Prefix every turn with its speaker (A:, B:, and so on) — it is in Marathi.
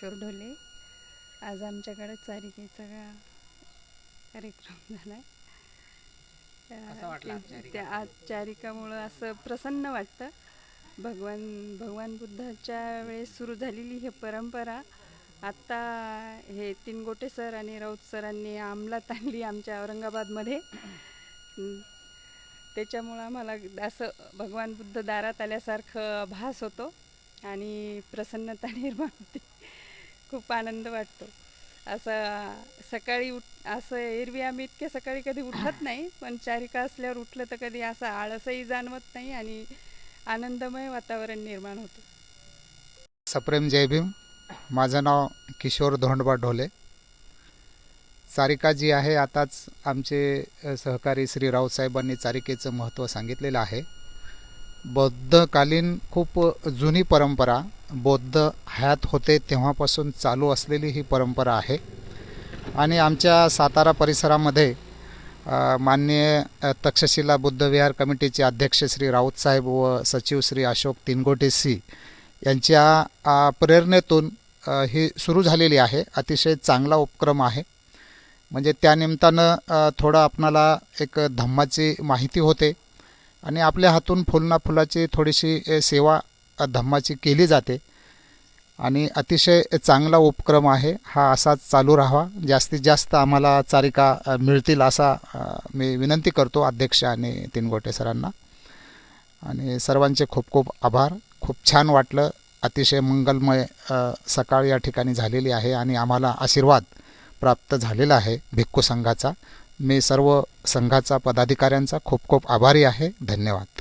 A: किशोर ढोले. आज आमच्याकडे चारिकेचा कार्यक्रम झाला. त्या आज चारिकामुळं असं प्रसन्न वाटतं. भगवान बुद्धाच्या वेळेस सुरू झालेली ही परंपरा आत्ता हे तिनगोटे सर आणि राऊत सरांनी अंमलात आणली आमच्या औरंगाबादमध्ये. त्याच्यामुळं आम्हाला असं भगवान बुद्ध दारात आल्यासारखं भास होतो आणि प्रसन्नता निर्माण होते. खूप आनंद वाटतो. असं सकाळी असं एरवी आम्ही इतके सकाळी कधी उठत नाही, पण चारिका असल्यावर उठलं तर कधी असं आळसही जाणवत नाही आणि आनंदमय वातावरण निर्माण होतं.
B: सप्रेम जय भीम. माझं नाव किशोर धोंडबा ढोले. चारिका जी आहे, आताच आमचे सहकारी श्री राऊत साहेबांनी चारिकेचं महत्त्व सांगितलेलं आहे. बौद्धकालीन खूप जुनी परंपरा, बौद्ध हयात होते तेव्हापासून चालू असलेली ही परंपरा आहे आणि आमच्या सातारा परिसरामध्ये माननीय तक्षशिला बुद्धविहार कमिटीचे अध्यक्ष श्री राऊत साहेब व सचिव श्री अशोक तिनगोटे यांच्या प्रेरणेतून ही सुरू झालेली आहे. अतिशय चांगला उपक्रम आहे. म्हणजे त्यानिमित्तानं थोडं आपणाला एक धम्माची माहिती होते आणि आपल्या हातून फुलना फुलाची थोडीशी सेवा धम्माची केली जाते आणि अतिशय चांगला उपक्रम आहे. हा असाच चालू राहावा. जास्तीत जास्त आम्हाला चारिका मिळतील असा मी विनंती करतो अध्यक्ष आणि तिनगोटे सरांना. आणि सर्वांचे खूप खूप आभार. खूप छान वाटलं. अतिशय मंगलमय सकाळ या ठिकाणी झालेली आहे आणि आम्हाला आशीर्वाद प्राप्त झालेला आहे भिक्खू संघाचा. मी सर्व संघाचा पदाधिकाऱ्यांचा खूप खूप आभारी आहे. धन्यवाद.